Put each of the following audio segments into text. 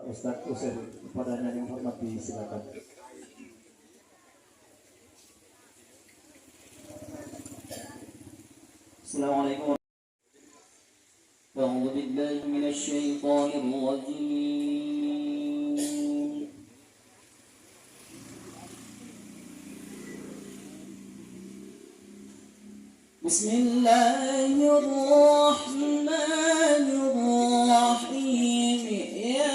Ustadz Usair kepadanya yang hormat disilakan. Assalamualaikum. A'udzu billahi minasy syaithanir rajim. Bismillahirrahmanirrahim. Ya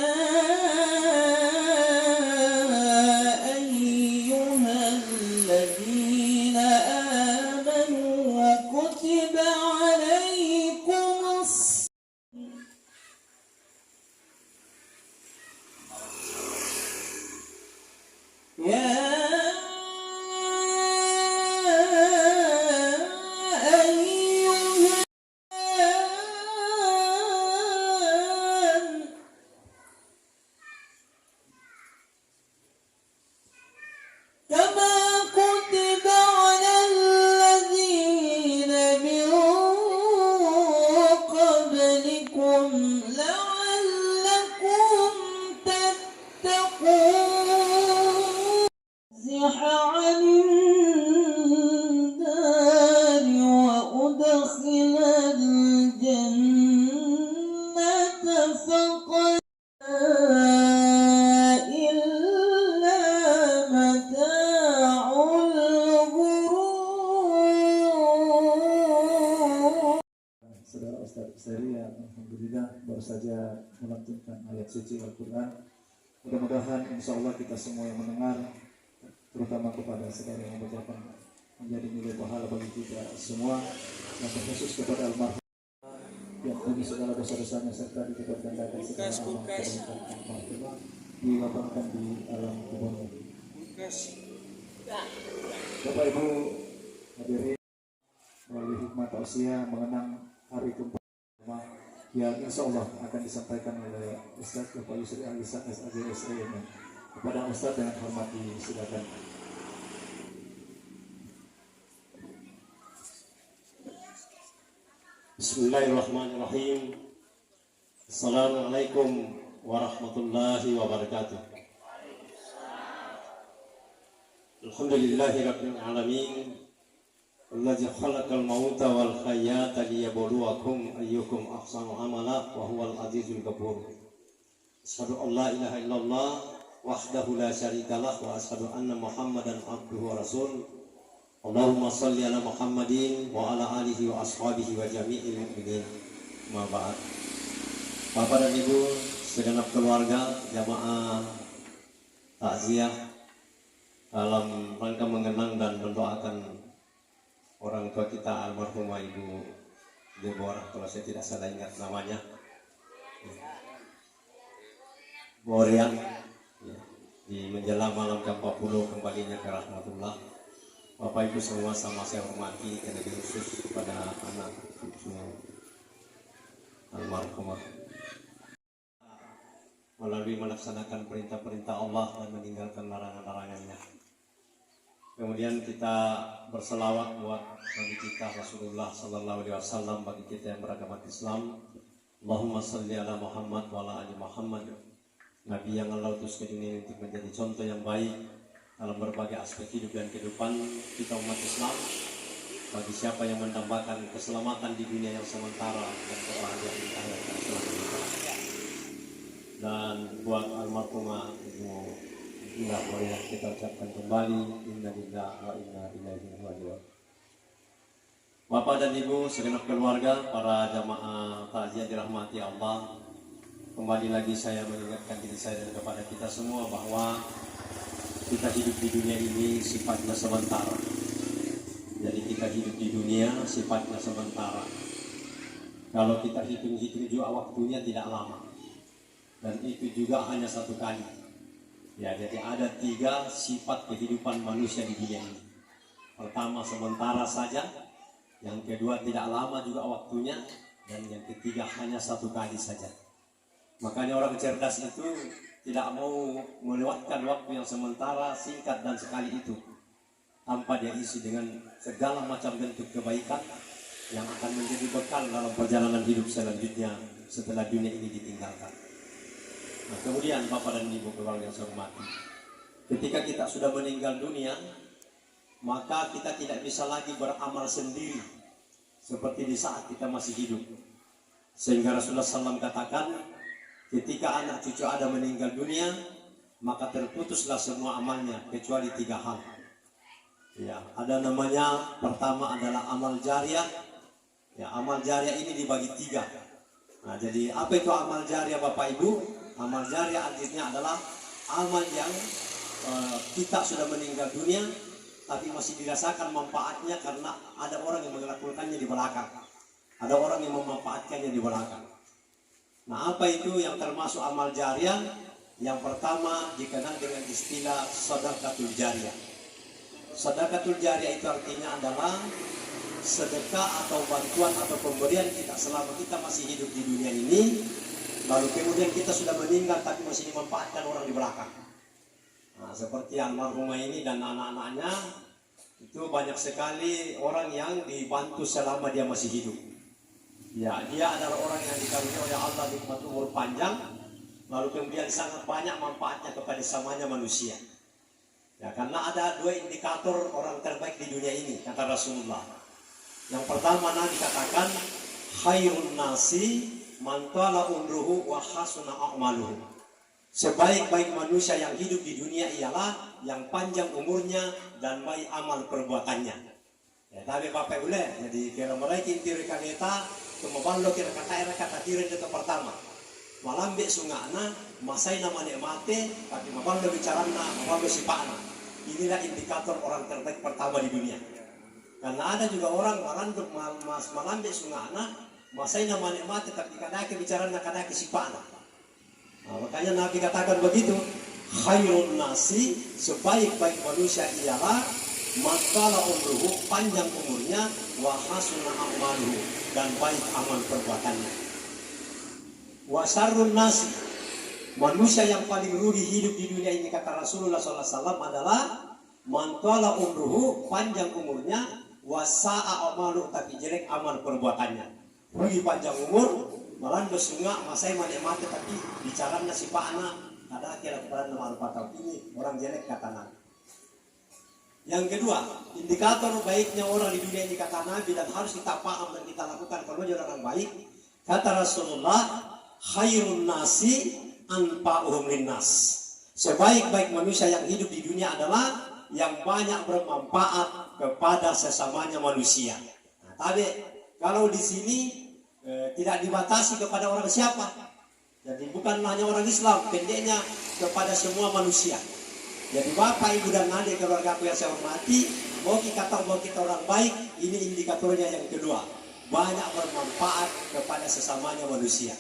ayyuhalladzina amanu kutiba alaikumus كما كتب على الذين من قبلكم لعلكم تتقون عن النار وأدخل الجنة فقد إلا متاع الغرور. Saudara Ustadz Usair yang alhamdulillah baru saja melantunkan ayat suci Al-Quran. Mudah-mudahan insya Allah kita semua yang mendengar, terutama kepada saudara yang membacakan, menjadi nilai pahala bagi kita semua, dan terkhusus kepada almarhum yang punya segala dosa-dosanya serta dilipat gandakan segala amal kebaikan almarhumah dilapangkan di alam kubur. Bapak Ibu hadirin, melalui hikmah tausiah mengenang hari keempat yang insya Allah akan disampaikan oleh Ustadz Bapak Yusri Alisan SAGSE ini. Kepada Ustadz dengan hormat disilakan. Bismillahirrahmanirrahim. Assalamualaikum warahmatullahi wabarakatuh. Alhamdulillahirabbil alamin. Allazi khalaqal mauta wal hayata liyabluwakum ayyukum ahsanu amala wa huwal azizul ghafur. Asyhadu an la ilaha illallah wahdahu la syarikalah wa asyhadu anna Muhammadan abduhu wa rasul. Allahumma shalli ala Muhammadin wa ala alihi wa ashabihi wa jami'il mu'minin. Ma ba'd. Bapak dan Ibu, segenap keluarga jamaah takziah dalam rangka mengenang dan mendoakan orang tua kita almarhumah Ibu Deborah, kalau saya tidak salah ingat namanya, Borian, ya, di menjelang malam ke-40 kembalinya ke rahmatullah. Bapak Ibu semua sama saya hormati, dan lebih khusus kepada anak cucu almarhumah, melalui melaksanakan perintah-perintah Allah dan meninggalkan larangan-larangannya. Kemudian kita berselawat buat bagi kita Rasulullah Sallallahu Alaihi Wasallam, bagi kita yang beragama Islam. Allahumma salli ala Muhammad wa ala ali Muhammad. Nabi yang Allah utus ke dunia untuk menjadi contoh yang baik dalam berbagai aspek hidup dan kehidupan kita umat Islam. Bagi siapa yang mendambakan keselamatan di dunia yang sementara dan kebahagiaan di akhirat yang selanjutnya. Dan buat almarhumah Ibu Indah boleh kita ucapkan kembali innalillahi wa inna ilaihi raji'un. Bapak dan Ibu, segenap keluarga, para jamaah takziah dirahmati Allah, kembali lagi saya mengingatkan diri saya dan kepada kita semua bahwa kita hidup di dunia ini sifatnya sementara. Jadi kita hidup di dunia sifatnya sementara. Kalau kita hitung-hitung juga waktunya tidak lama, dan itu juga hanya satu kali. Ya, jadi ada 3 sifat kehidupan manusia di dunia ini. Pertama sementara saja, yang kedua tidak lama juga waktunya, dan yang ketiga hanya satu kali saja. Makanya orang cerdas itu tidak mau melewatkan waktu yang sementara, singkat dan sekali itu, tanpa dia isi dengan segala macam bentuk kebaikan yang akan menjadi bekal dalam perjalanan hidup selanjutnya setelah dunia ini ditinggalkan. Nah, kemudian Bapak dan Ibu keluarga yang saya hormati, ketika kita sudah meninggal dunia, maka kita tidak bisa lagi beramal sendiri seperti di saat kita masih hidup. Sehingga Rasulullah SAW katakan, ketika anak cucu Adam meninggal dunia, maka terputuslah semua amalnya kecuali 3 hal. Ya, ada namanya, pertama adalah amal jariah. Ya, amal jariah ini dibagi 3. Nah, jadi apa itu amal jariah Bapak Ibu? Amal jariah artinya adalah amal yang kita sudah meninggal dunia tapi masih dirasakan manfaatnya karena ada orang yang melakukannya di belakang. Ada orang yang memanfaatkannya di belakang. Nah, apa itu yang termasuk amal jariah? Yang pertama dikenal dengan istilah sedekatul jariah. Sedekatul jariah itu artinya adalah sedekah atau bantuan atau pemberian kita selama kita masih hidup di dunia ini, lalu kemudian kita sudah meninggal tapi masih dimanfaatkan orang di belakang. Nah, seperti almarhumah ini dan anak-anaknya, itu banyak sekali orang yang dibantu selama dia masih hidup. Ya, dia adalah orang yang dikaruniai oleh Allah nikmat umur panjang, lalu kemudian sangat banyak manfaatnya kepada sesamanya manusia. Ya, karena ada 2 indikator orang terbaik di dunia ini, kata Rasulullah. Yang pertama Nabi katakan, khairun nasi man tala umruhu wa hasuna a'maluhu. Sebaik-baik manusia yang hidup di dunia ialah yang panjang umurnya dan baik amal perbuatannya. Ya, tapi Bapak boleh. Jadi kalau mereka intiri kaneta, kemabalo kira kata diri itu pertama. Malambe sungana, masai nama mate, tapi mabalo bicarana, mabalo sipana. Inilah indikator orang terbaik pertama di dunia. Karena ada juga orang maranduk malambe sungana, masai nama mate, tapi kadake bicarana kadake sipana. Nah, makanya Nabi katakan begitu, khairun nasi, sebaik-baik manusia ialah matala umruhu, panjang umurnya, wa hasuna a'maluhu, dan baik amal perbuatannya. Wa syarrun nasi, manusia yang paling rugi hidup di dunia ini, kata Rasulullah SAW, adalah matala umruhu, panjang umurnya, wa sa'a a'maluhu, tapi jelek amal perbuatannya. Rugi panjang umur, malah bersunga masai mati tapi bicaranya si Pak anak ada kira-kira nama alfatau ini orang jelek kata Nabi. Yang kedua, indikator baiknya orang di dunia ini kata Nabi dan harus kita paham dan kita lakukan kalau jadi orang baik, kata Rasulullah, khairun nasi anfa'uhum linnas. Sebaik-baik manusia yang hidup di dunia adalah yang banyak bermanfaat kepada sesamanya manusia. Nah, tapi kalau di sini tidak dibatasi kepada orang siapa. Jadi bukan hanya orang Islam, pendeknya kepada semua manusia. Jadi Bapak, Ibu dan adik keluarga aku yang saya hormati, mau kita orang baik, ini indikatornya yang kedua. Banyak bermanfaat kepada sesamanya manusia.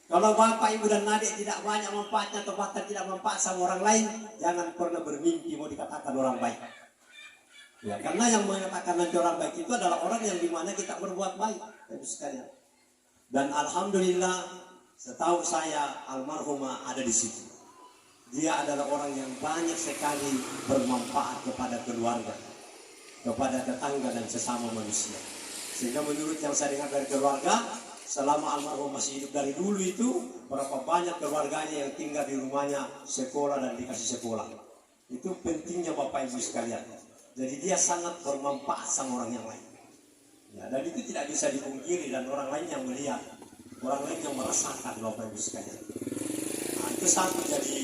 Kalau Bapak, Ibu dan adik tidak banyak manfaatnya atau bahkan tidak manfaat sama orang lain, jangan pernah bermimpi mau dikatakan orang baik. Ya, karena yang mengatakan nanti orang baik itu adalah orang yang dimana kita berbuat baik. Itu sekalian. Dan alhamdulillah, setahu saya almarhumah ada di situ. Dia adalah orang yang banyak sekali bermanfaat kepada keluarga, kepada tetangga dan sesama manusia. Sehingga menurut yang saya dengar dari keluarga, selama almarhum masih hidup dari dulu itu, berapa banyak keluarganya yang tinggal di rumahnya sekolah dan dikasih sekolah. Itu pentingnya Bapak Ibu sekalian. Jadi dia sangat bermanfaat sama orang yang lain. Ya, dan itu tidak bisa dipungkiri dan orang lain yang melihat, orang lain yang merasakan Bapak Ibu sekalian. Nah, itu satu. Jadi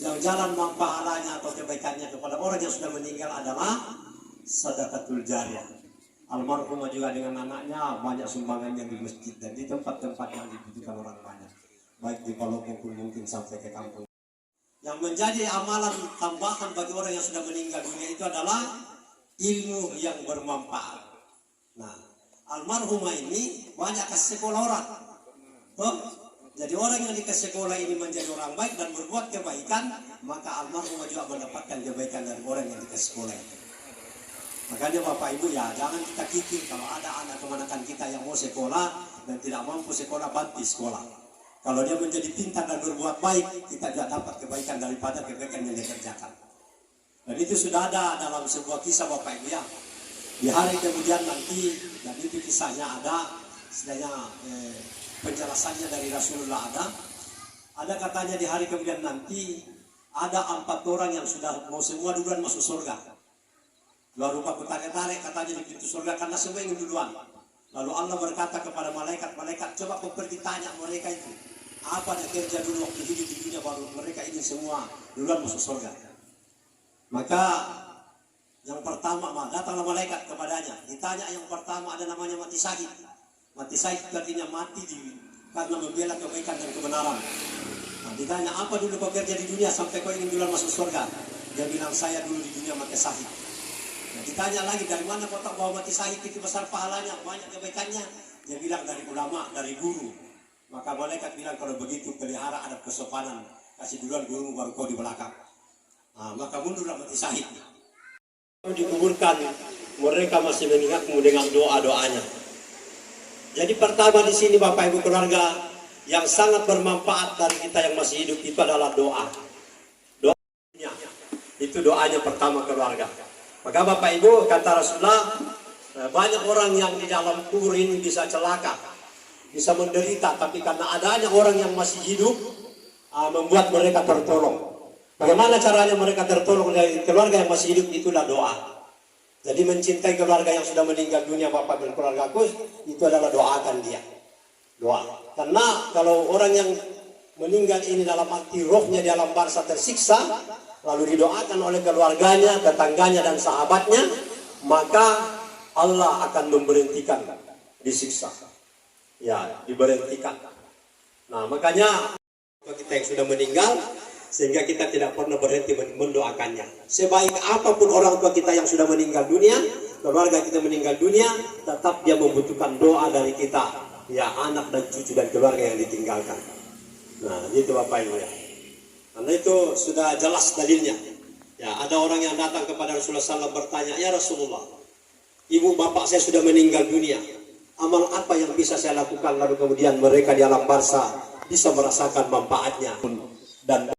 yang jalan pahalanya atau kebaikannya kepada orang yang sudah meninggal adalah sedekatul jariah. Almarhumah juga dengan anaknya banyak sumbangan yang di masjid dan di tempat-tempat yang dibutuhkan orang banyak, baik di Palopo pun mungkin sampai ke kampung. Yang menjadi amalan tambahan bagi orang yang sudah meninggal dunia itu adalah ilmu yang bermanfaat. Nah, almarhumah ini banyak kasih sekolah orang. Jadi orang yang dikasih sekolah ini menjadi orang baik dan berbuat kebaikan, maka almarhumah juga mendapatkan kebaikan dari orang yang dikasih sekolah itu. Makanya Bapak Ibu ya, jangan kita kikir kalau ada anak keponakan kita yang mau sekolah dan tidak mampu sekolah, bantu sekolah. Kalau dia menjadi pintar dan berbuat baik, kita juga dapat kebaikan daripada kebaikan yang dia kerjakan. Dan itu sudah ada dalam sebuah kisah Bapak Ibu ya. Di hari kemudian nanti, dan itu kisahnya ada, sebenarnya penjelasannya dari Rasulullah ada katanya di hari kemudian nanti ada 4 orang yang sudah mau semua duluan masuk surga. Luar rupa ku tarik-tarik katanya di pintu surga karena semua ingin duluan. Lalu Allah berkata kepada malaikat-malaikat, coba kau pergi tanya mereka itu apa yang kerja dulu waktu hidup di dunia baru mereka ingin semua duluan masuk surga. Maka yang pertama datanglah malaikat kepadanya, ditanya yang pertama ada namanya mati syahid. Mati syahid artinya mati karena membela kebaikan dan kebenaran. Nah, ditanya apa dulu kau kerja di dunia sampai kau ingin duluan masuk surga? Dia bilang saya dulu di dunia mati syahid. Nah, ditanya lagi dari mana kau tahu bahwa mati syahid itu besar pahalanya, banyak kebaikannya? Dia bilang dari ulama, dari guru. Maka malaikat bilang kalau begitu pelihara adab kesopanan, kasih duluan guru baru kau di belakang. Nah, maka mundurlah mati syahid. Dikuburkan, mereka masih mengingatmu dengan doa-doanya. Jadi pertama di sini Bapak Ibu keluarga yang sangat bermanfaat dari kita yang masih hidup itu adalah doa. Doanya itu doanya pertama keluarga. Maka Bapak Ibu kata Rasulullah, banyak orang yang di dalam kubur ini bisa celaka, bisa menderita, tapi karena adanya orang yang masih hidup membuat mereka tertolong. Bagaimana caranya mereka tertolong dari keluarga yang masih hidup? Itulah doa. Jadi mencintai keluarga yang sudah meninggal dunia Bapak dan keluargaku itu adalah doakan dia. Doa. Karena kalau orang yang meninggal ini dalam arti rohnya di alam barzah tersiksa, lalu didoakan oleh keluarganya, tetangganya dan sahabatnya, maka Allah akan memberhentikan disiksa. Ya, diberhentikan. Nah, makanya kita yang sudah meninggal, sehingga kita tidak pernah berhenti mendoakannya. Sebaik apapun orang tua kita yang sudah meninggal dunia, keluarga kita meninggal dunia, tetap dia membutuhkan doa dari kita, ya anak dan cucu dan keluarga yang ditinggalkan. Nah, itu Bapak Ibu ya. Karena itu sudah jelas dalilnya. Ya, ada orang yang datang kepada Rasulullah SAW bertanya, ya Rasulullah, ibu bapak saya sudah meninggal dunia. Amal apa yang bisa saya lakukan lalu kemudian mereka di alam barzah bisa merasakan manfaatnya dan